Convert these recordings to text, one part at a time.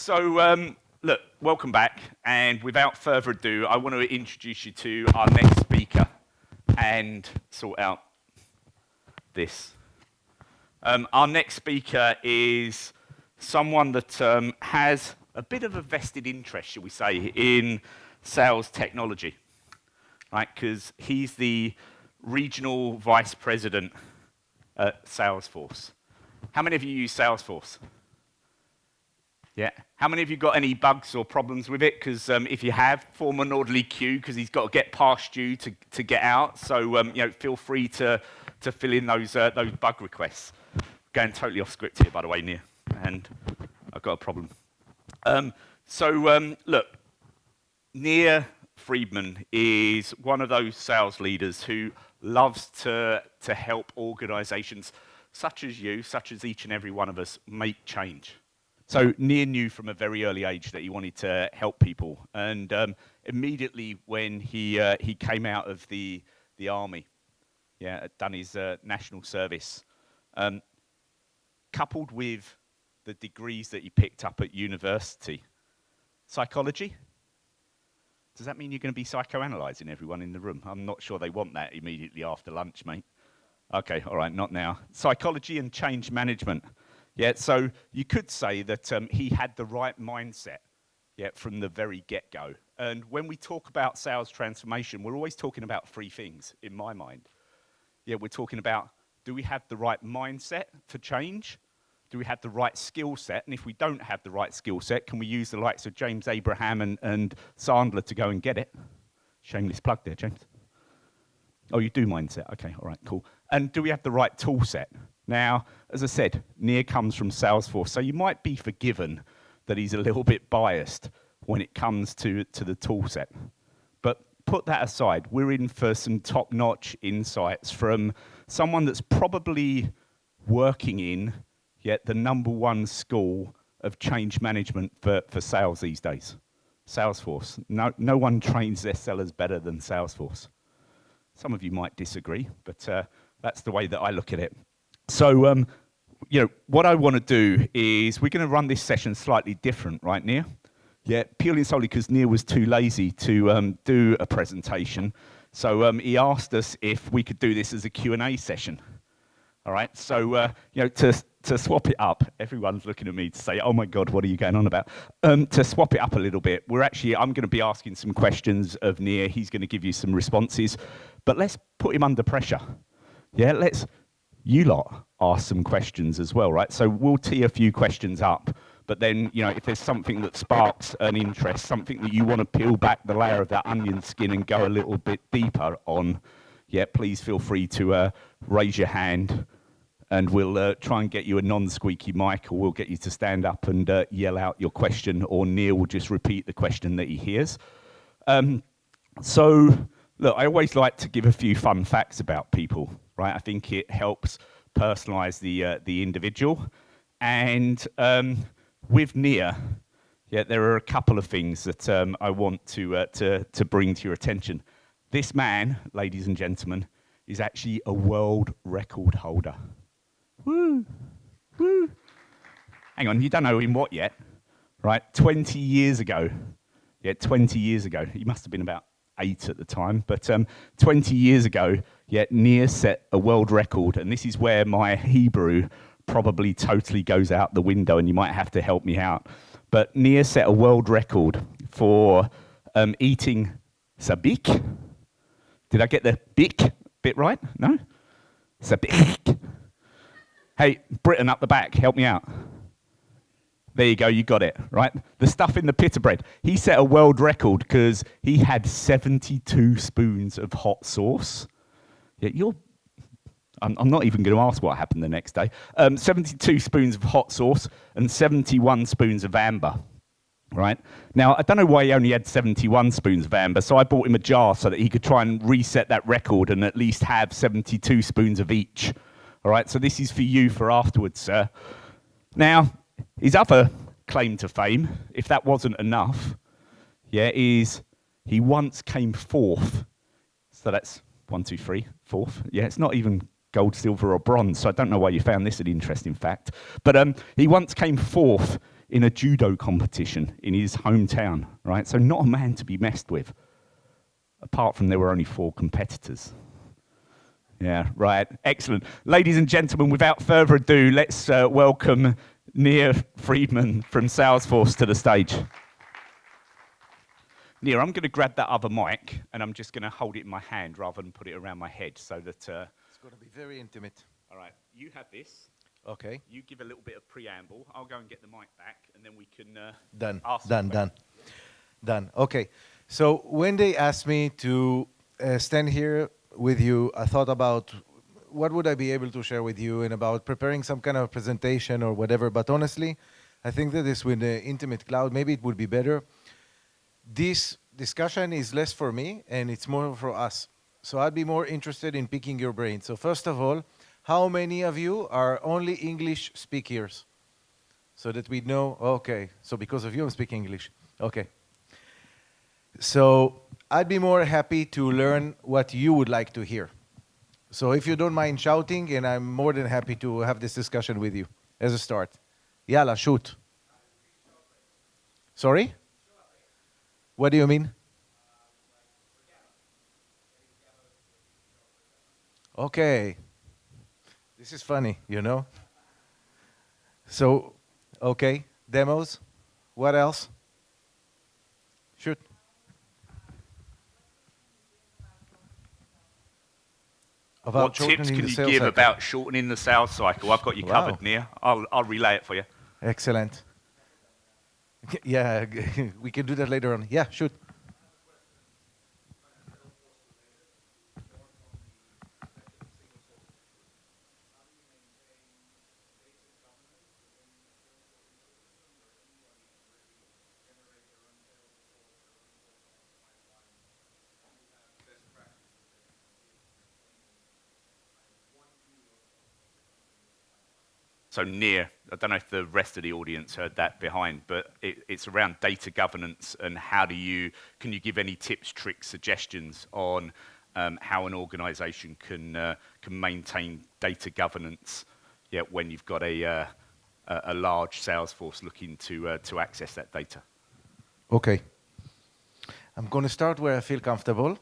Look, welcome back. And without further ado, I want to introduce you to our next speaker and sort out this. Our next speaker is someone that has a bit of a vested interest, shall we say, in sales technology, right? Because he's the regional vice president at Salesforce. How many of you use Salesforce? Yeah. How many of you got any bugs or problems with it? Because if you have, form an orderly queue because he's got to get past you to get out. So feel free to fill in those bug requests. Going totally off script here, by the way, Nir, and I've got a problem. Look, Nir Friedman is one of those sales leaders who loves to help organizations such as you, such as each and every one of us, make change. So Nir knew from a very early age that he wanted to help people, and immediately when he came out of the army, had done his national service, coupled with the degrees that he picked up at university, psychology. Does that mean you're going to be psychoanalyzing everyone in the room? I'm not sure they want that immediately after lunch, mate. Okay, all right, not now. Psychology and change management. Yeah, so you could say that he had the right mindset, from the very get-go. And when we talk about sales transformation, we're always talking about three things in my mind. Yeah, we're talking about, do we have the right mindset for change? Do we have the right skill set? And if we don't have the right skill set, can we use the likes of James Abraham and Sandler to go and get it? Shameless plug there, James. Oh, you do mindset. Okay, all right, cool. And do we have the right tool set? Now, as I said, Nir comes from Salesforce, so you might be forgiven that he's a little bit biased when it comes to the tool set. But put that aside, we're in for some top-notch insights from someone that's probably working in the number one school of change management for sales these days. Salesforce. No one trains their sellers better than Salesforce. Some of you might disagree, but that's the way that I look at it. So, what I want to do is we're going to run this session slightly different, right, Nir? Yeah, purely and solely because Nir was too lazy to do a presentation. So he asked us if we could do this as a Q&A session. All right, so, to swap it up, everyone's looking at me to say, oh my God, what are you going on about? To swap it up a little bit, I'm going to be asking some questions of Nir. He's going to give you some responses, but let's put him under pressure. Yeah, you lot ask some questions as well, right? So we'll tee a few questions up, but then, if there's something that sparks an interest, something that you want to peel back the layer of that onion skin and go a little bit deeper on, please feel free to raise your hand, and we'll try and get you a non-squeaky mic, or we'll get you to stand up and yell out your question, or Nir will just repeat the question that he hears. Look, I always like to give a few fun facts about people, right? I think it helps personalize the individual. And with Nir, there are a couple of things that I want to bring to your attention. This man, ladies and gentlemen, is actually a world record holder. Woo! Woo! Hang on, you don't know him what yet, right? 20 years ago. 20 years ago. He must have been about 8 at the time, but 20 years ago, Nir set a world record, and this is where my Hebrew probably totally goes out the window, and you might have to help me out. But Nir set a world record for eating sabik. Did I get the bik bit right? No? Sabik. Hey, Britain up the back, help me out. There you go, you got it, right? The stuff in the pita bread. He set a world record because he had 72 spoons of hot sauce. I'm not even going to ask what happened the next day. 72 spoons of hot sauce and 71 spoons of amber, right? Now, I don't know why he only had 71 spoons of amber, so I bought him a jar so that he could try and reset that record and at least have 72 spoons of each. All right, so this is for you for afterwards, sir. Now, his other claim to fame, if that wasn't enough, is he once came fourth. So that's 1, 2, 3, fourth. It's not even gold, silver, or bronze, so I don't know why you found this an interesting fact. But he once came fourth in a judo competition in his hometown, right? So not a man to be messed with, apart from there were only 4 competitors. Yeah, right. Excellent. Ladies and gentlemen, without further ado, let's welcome Nir Friedman from Salesforce to the stage. Nir, I'm going to grab that other mic, and I'm just going to hold it in my hand rather than put it around my head so that... It's going to be very intimate. All right, you have this. Okay. You give a little bit of preamble. I'll go and get the mic back, and then we can Done. Okay. So when they asked me to stand here with you, I thought about what would I be able to share with you and about preparing some kind of presentation or whatever. But honestly, I think that this with the intimate cloud, maybe it would be better. This discussion is less for me and it's more for us. So I'd be more interested in picking your brain. So first of all, how many of you are only English speakers? So that we know, okay, so because of you I'm speaking English. Okay. So I'd be more happy to learn what you would like to hear. So if you don't mind shouting, and I'm more than happy to have this discussion with you as a start. Yalla, shoot. Sorry? What do you mean? Okay. This is funny, you know? So, okay, demos. What else? Shoot. What tips can you give about shortening the sales cycle? I've got you covered, Nir. I'll relay it for you. Excellent. Yeah, we can do that later on. Yeah, shoot. So Nir, I don't know if the rest of the audience heard that behind, but it's around data governance and can you give any tips, tricks, suggestions on how an organization can maintain data governance when you've got a large sales force looking to access that data? Okay. I'm going to start where I feel comfortable,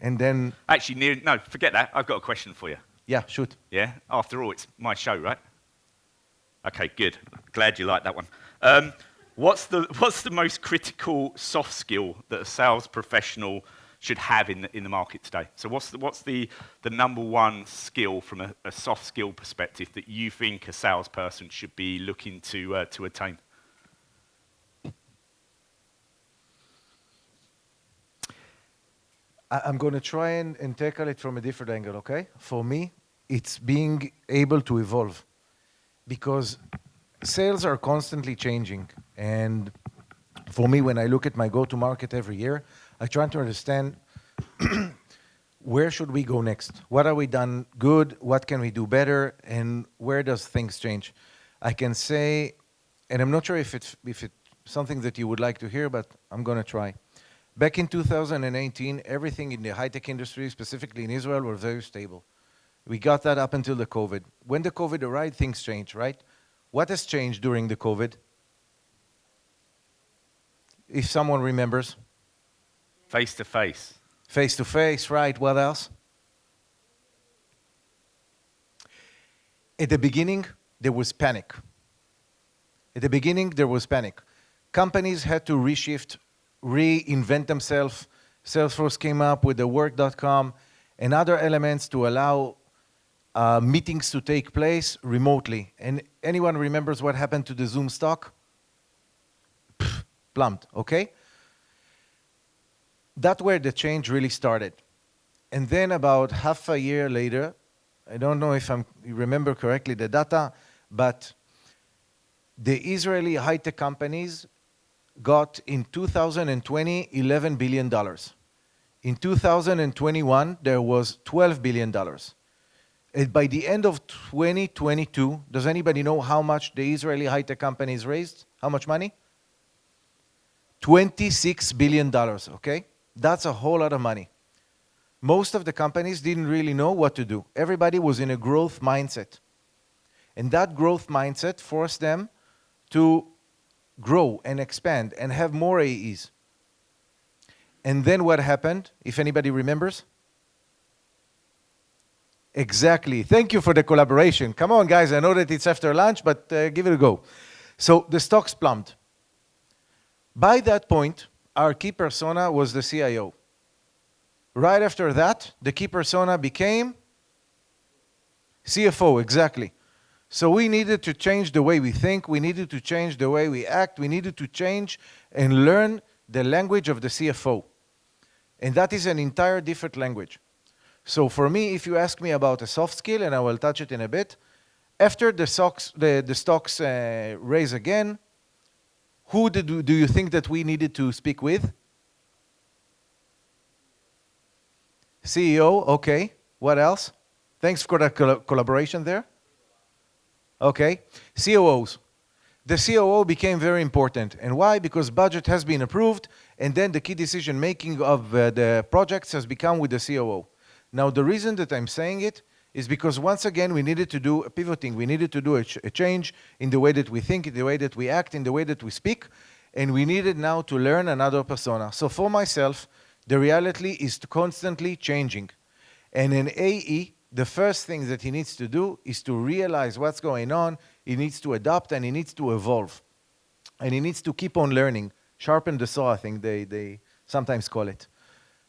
and then... Actually, Nir, no, forget that. I've got a question for you. Yeah, shoot. Yeah? After all, it's my show, right? Okay, good. Glad you like that one. What's the most critical soft skill that a sales professional should have in the market today? So what's the number one skill from a soft skill perspective that you think a salesperson should be looking to attain? I'm going to try and tackle it from a different angle, okay? For me, it's being able to evolve. Because sales are constantly changing. And for me, when I look at my go-to-market every year, I try to understand where should we go next? What are we done good? What can we do better? And where does things change? I can say, and I'm not sure if it's something that you would like to hear, but I'm going to try. Back in 2018, everything in the high-tech industry, specifically in Israel, was very stable. We got that up until the COVID. When the COVID arrived, things changed, right? What has changed during the COVID? If someone remembers. Face-to-face. Face-to-face, right. What else? At the beginning, there was panic. Companies had to reshift, reinvent themselves. Salesforce came up with the work.com and other elements to allow meetings to take place remotely. And anyone remembers what happened to the Zoom stock? Plumped, okay? That's where the change really started. And then about half a year later, I don't know if you remember correctly the data, but the Israeli high-tech companies got in 2020, $11 billion. In 2021, there was $12 billion. And by the end of 2022, does anybody know how much the Israeli high-tech companies raised? How much money? $26 billion, okay? That's a whole lot of money. Most of the companies didn't really know what to do. Everybody was in a growth mindset. And that growth mindset forced them to grow and expand and have more AEs. And then what happened, if anybody remembers? Exactly. Thank you for the collaboration. Come on, guys. I know that it's after lunch, but give it a go. So the stocks plumbed. By that point, our key persona was the CIO. Right after that, the key persona became CFO, exactly. So we needed to change the way we think, we needed to change the way we act, we needed to change and learn the language of the CFO. And that is an entire different language. So for me, if you ask me about a soft skill, and I will touch it in a bit, after the stocks raise again, who do you think that we needed to speak with? CEO, okay. What else? Thanks for the collaboration there. Okay. COOs. The COO became very important. And why? Because budget has been approved, and then the key decision making of the projects has become with the COO. Now, the reason that I'm saying it is because once again, we needed to do a pivoting. We needed to do a change in the way that we think, in the way that we act, in the way that we speak, and we needed now to learn another persona. So for myself, the reality is constantly changing. And an AE, the first thing that he needs to do is to realize what's going on, he needs to adapt, and he needs to evolve. And he needs to keep on learning, sharpen the saw, I think they sometimes call it.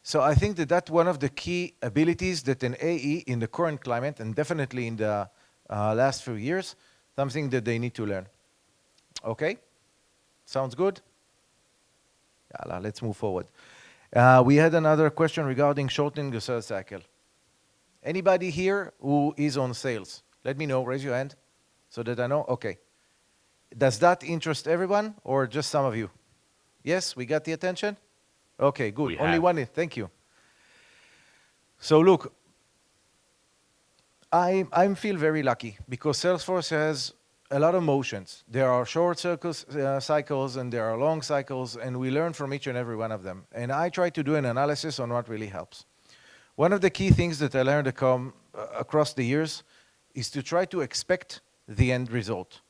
So I think that that's one of the key abilities that an AE in the current climate, and definitely in the last few years, something that they need to learn. Okay? Sounds good? Yalla, let's move forward. We had another question regarding shortening the sales cycle. Anybody here who is on sales? Let me know, raise your hand so that I know. Okay. Does that interest everyone or just some of you? Yes, we got the attention? Okay, good. We Only have. one. Thank you. So look, I feel very lucky because Salesforce has a lot of motions. There are short cycles and there are long cycles, and we learn from each and every one of them. And I try to do an analysis on what really helps. One of the key things that I learned across the years is to try to expect the end result.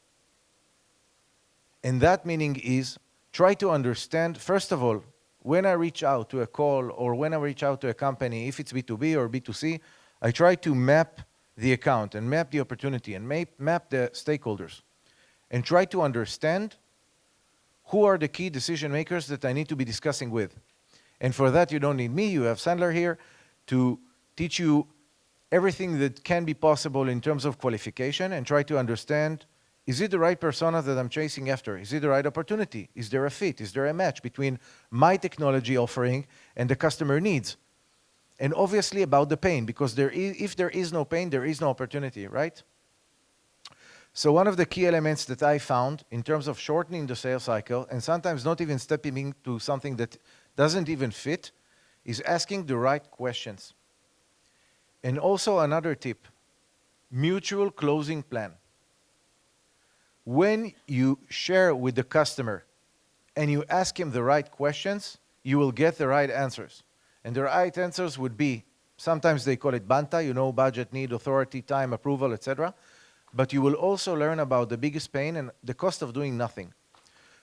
And that meaning is try to understand, first of all, when I reach out to a call or when I reach out to a company, if it's B2B or B2C, I try to map the account and map the opportunity and map the stakeholders and try to understand who are the key decision makers that I need to be discussing with. And for that, you don't need me. You have Sandler here to teach you everything that can be possible in terms of qualification and try to understand, is it the right persona that I'm chasing after? Is it the right opportunity? Is there a fit? Is there a match between my technology offering and the customer needs? And obviously about the pain, because if there is no pain, there is no opportunity, right? So one of the key elements that I found in terms of shortening the sales cycle, and sometimes not even stepping into something that doesn't even fit, is asking the right questions. And also another tip, mutual closing plan. When you share with the customer and you ask him the right questions, you will get the right answers. And the right answers would be, sometimes they call it BANTA, you know, budget, need, authority, time, approval, etc. But you will also learn about the biggest pain and the cost of doing nothing.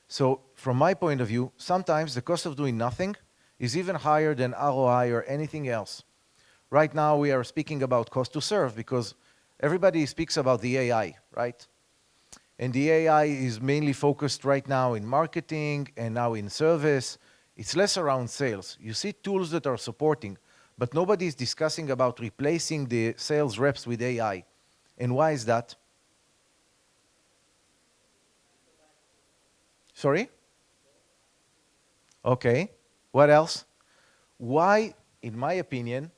So from my point of view, sometimes the cost of doing nothing is even higher than ROI or anything else. Right now we are speaking about cost to serve because everybody speaks about the AI, right? And the AI is mainly focused right now in marketing and now in service. It's less around sales. You see tools that are supporting, but nobody is discussing about replacing the sales reps with AI. And why is that? Sorry? Okay. What else? Why, in my opinion,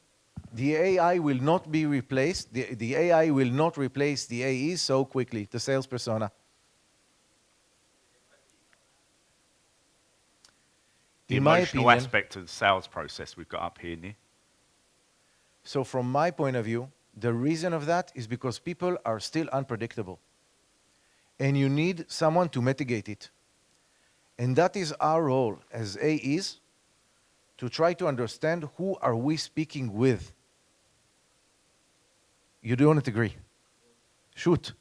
the AI will not be replaced, the AI will not replace the AE so quickly, the sales persona? The In my emotional opinion, aspect of the sales process we've got up here, Nir. so from my point of view, the reason of that is because people are still unpredictable. And you need someone to mitigate it. And that is our role as AEs, to try to understand who are we speaking with. You don't agree? Shoot.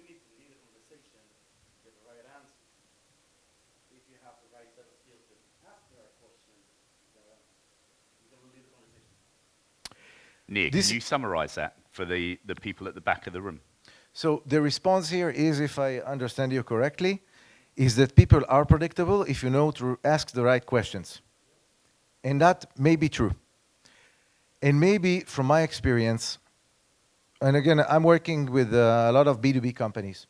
need to lead a conversation, get the right answer. If you have the right set of skills to ask the right questions, you can lead the conversation. Nir, can This, you summarize that for the people at the back of the room? so the response here is, if I understand you correctly, is that people are predictable if you know to ask the right questions. And that may be true. And maybe from my experience, and again, I'm working with a lot of B2B companies.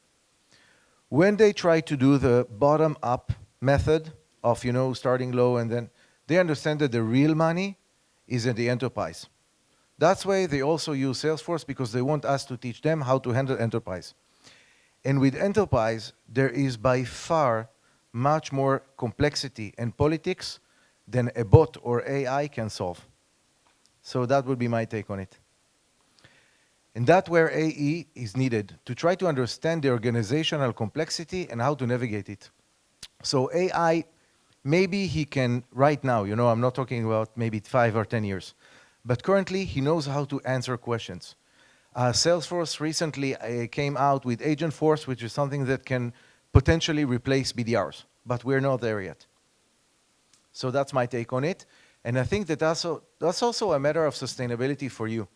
When they try to do the bottom-up method of, starting low and then, they understand that the real money is in the enterprise. That's why they also use Salesforce, because they want us to teach them how to handle enterprise. And with enterprise, there is by far much more complexity and politics than a bot or AI can solve. So that would be my take on it. And that's where AE is needed, to try to understand the organizational complexity and how to navigate it. So AI, maybe he can, right now, I'm not talking about maybe 5 or 10 years, but currently he knows how to answer questions. Salesforce recently came out with Agentforce, which is something that can potentially replace BDRs, but we're not there yet. So that's my take on it. And I think that that's also a matter of sustainability for you,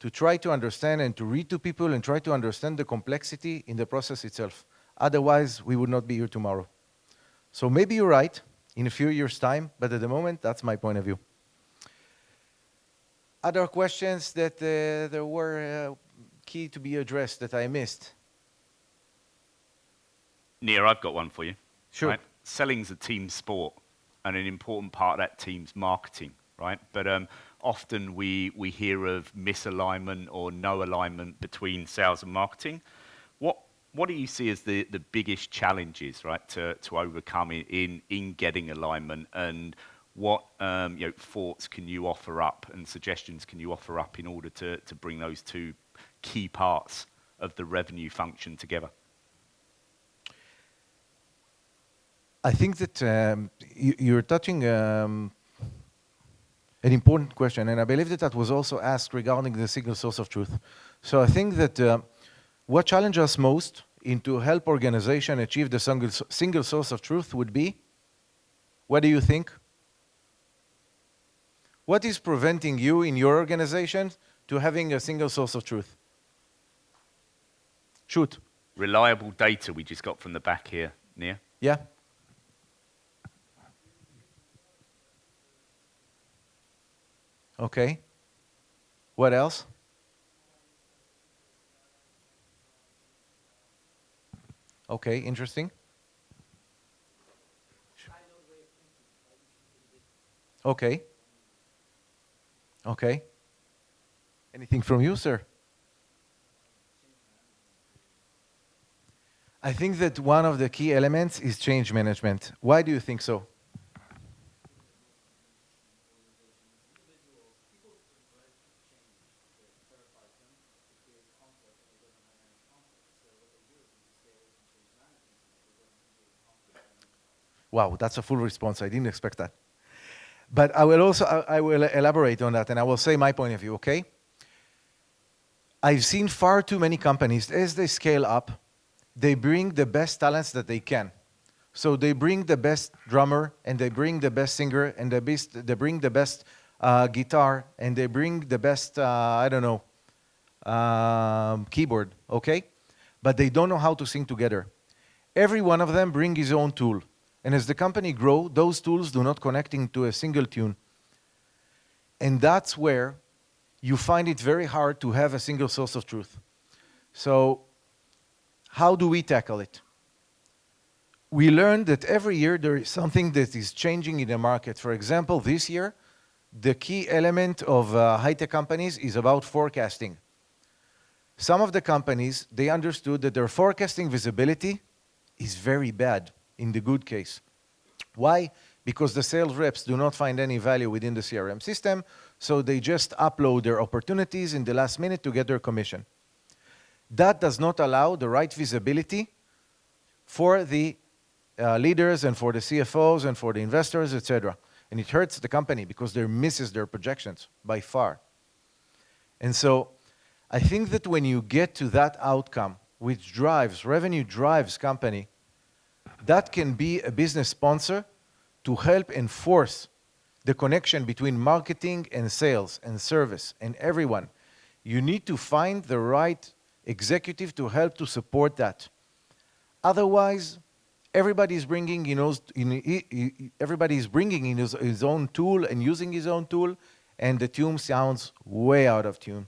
to try to understand and to read to people and try to understand the complexity in the process itself. Otherwise, we would not be here tomorrow. So maybe you're right in a few years' time, but at the moment, that's my point of view. Other questions that there were key to be addressed that I missed? Nir, I've got one for you. Sure. Right? Selling's a team sport, and an important part of that team's marketing, right? But often we hear of misalignment or no alignment between sales and marketing. What do you see as the biggest challenges, right, to overcome in getting alignment, and what thoughts can you offer up and suggestions can you offer up in order to bring those two key parts of the revenue function together? I think that you're touching an important question, and I believe that that was also asked regarding the single source of truth. So I think that what challenges us most in to help organization achieve the single source of truth would be, what do you think? What is preventing you in your organization to having a single source of truth? Shoot. Reliable data we just got from the back here, Nir. Yeah? Okay. What else? Okay, interesting. Okay. Okay. Anything from you, sir? I think that one of the key elements is change management. Why do you think so? Wow, that's a full response. I didn't expect that. But I will elaborate on that, and I will say my point of view, okay? I've seen far too many companies, as they scale up, they bring the best talents that they can. So they bring the best drummer, and they bring the best singer, and they bring the best guitar, and they bring the best, keyboard, okay? But they don't know how to sing together. Every one of them bring his own tool. And as the company grows, those tools do not connect into a single tune. And that's where you find it very hard to have a single source of truth. So how do we tackle it? We learned that every year there is something that is changing in the market. For example, this year, the key element of high-tech companies is about forecasting. Some of the companies, they understood that their forecasting visibility is very bad in the good case. Why? Because the sales reps do not find any value within the CRM system, so they just upload their opportunities in the last minute to get their commission. That does not allow the right visibility for the leaders and for the CFOs and for the investors, etc. And it hurts the company because they misses their projections by far. And so I think that when you get to that outcome, which drives, revenue drives company, that can be a business sponsor to help enforce the connection between marketing and sales and service and everyone. You need to find the right executive to help to support that. Otherwise, everybody is bringing, everybody is bringing in his own tool and using his own tool, and the tune sounds way out of tune.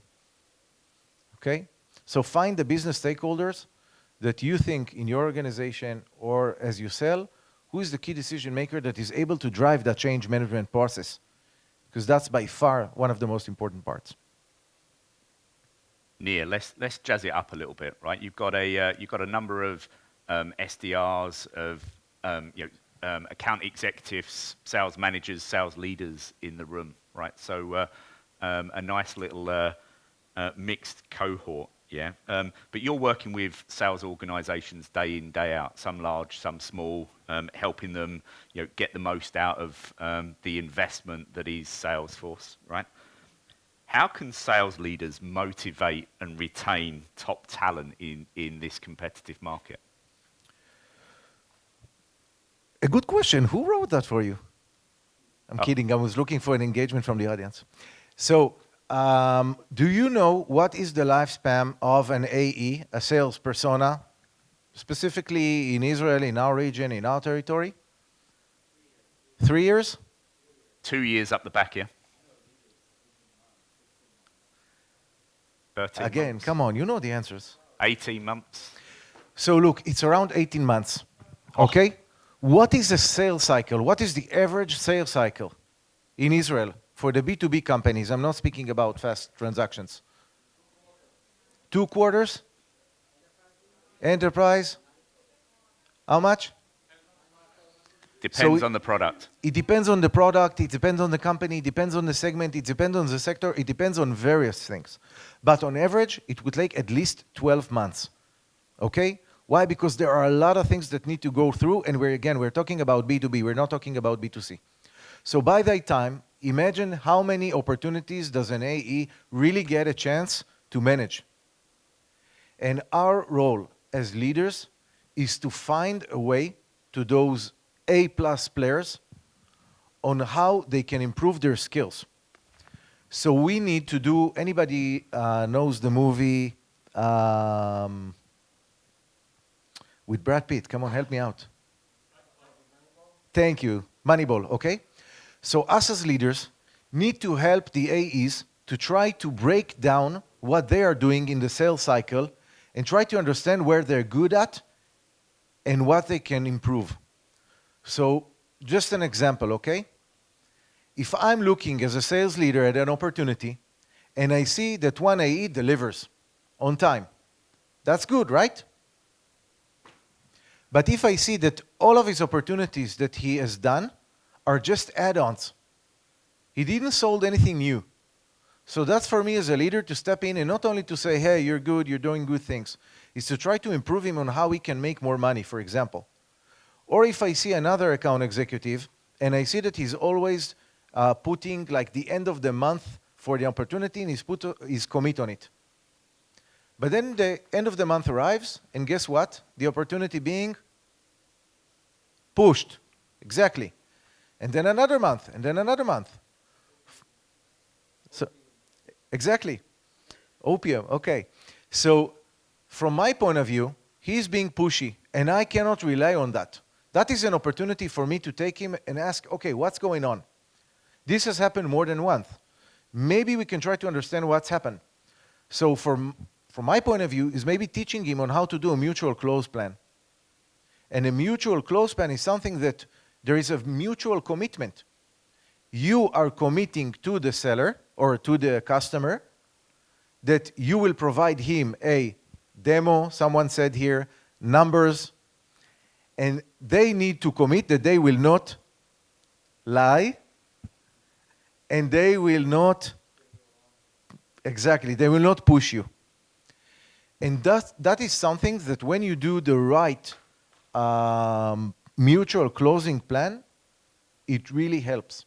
Okay? So find the business stakeholders that you think in your organization or as you sell, who is the key decision maker that is able to drive that change management process? Because that's by far one of the most important parts. Nir, let's jazz it up a little bit, right? You've got a number of SDRs, of account executives, sales managers, sales leaders in the room, right? So a nice little mixed cohort, yeah. But you're working with sales organisations day in, day out, some large, some small, helping them, get the most out of the investment that is Salesforce, right? How can sales leaders motivate and retain top talent in this competitive market? A good question. Who wrote that for you? I'm kidding. I was looking for an engagement from the audience. So, do you know what is the lifespan of an AE, a sales persona, specifically in Israel, in our region, in our territory? 3 years? 2 years up the back here. 13 Again, months. come on, you know the answers. 18 months. So look, it's around 18 months, okay? What is a sales cycle? What is the average sales cycle in Israel for the B2B companies? I'm not speaking about fast transactions. 2 quarters? Enterprise? How much? Depends on the product. It depends on the product, it depends on the company, it depends on the segment, it depends on the sector, it depends on various things. But on average, it would take at least 12 months. Okay? Why? Because there are a lot of things that need to go through, and we're talking about B2B, we're not talking about B2C. So by that time, imagine how many opportunities does an AE really get a chance to manage. And our role as leaders is to find a way to those A+ players on how they can improve their skills. So we need to do, anybody knows the movie with Brad Pitt? Come on, help me out. Thank you. Moneyball, okay? So us as leaders need to help the AEs to try to break down what they are doing in the sales cycle and try to understand where they're good at and what they can improve. So just an example, okay? If I'm looking as a sales leader at an opportunity and I see that one AE delivers on time, that's good, right? But if I see that all of his opportunities that he has done are just add-ons, he didn't sold anything new. So that's for me as a leader to step in and not only to say, hey, you're good, you're doing good things, is to try to improve him on how he can make more money, for example. Or if I see another account executive and I see that he's always putting like the end of the month for the opportunity and he's commit on it. But then the end of the month arrives and guess what? The opportunity being pushed. Exactly. And then another month, and then another month. So, exactly. Opium, okay. So from my point of view, he's being pushy and I cannot rely on that. That is an opportunity for me to take him and ask, okay, what's going on? This has happened more than once. Maybe we can try to understand what's happened. So from my point of view, is maybe teaching him on how to do a mutual close plan. And a mutual close plan is something that there is a mutual commitment. You are committing to the seller or to the customer that you will provide him a demo, someone said here, numbers, and they need to commit that they will not lie and they will not, exactly, they will not push you. And that is something that when you do the right mutual closing plan, it really helps.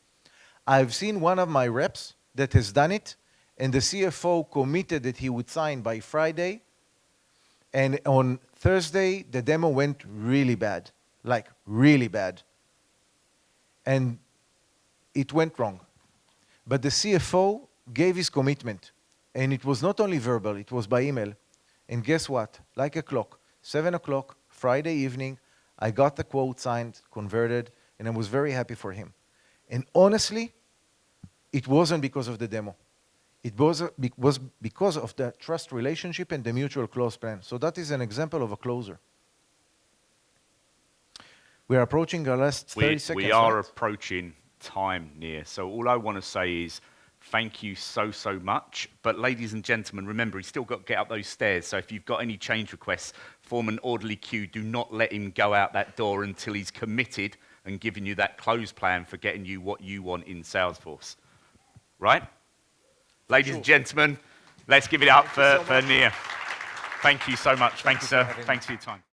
I've seen one of my reps that has done it, and the CFO committed that he would sign by Friday, And on Thursday, the demo went really bad, like really bad. And it went wrong. But the CFO gave his commitment. And it was not only verbal, it was by email. And guess what? Like a clock, 7 o'clock, Friday evening, I got the quote signed, converted, and I was very happy for him. And honestly, it wasn't because of the demo. It was because of the trust relationship and the mutual close plan. So that is an example of a closer. We are approaching our last 30 seconds. We are right? approaching time near. So all I want to say is thank you so, so much. But ladies and gentlemen, remember, he's still got to get up those stairs. So if you've got any change requests, form an orderly queue. Do not let him go out that door until he's committed and given you that close plan for getting you what you want in Salesforce. Right? Ladies and gentlemen, let's give it up for Nir. Thank you so much. Thanks, sir. Thanks for your time.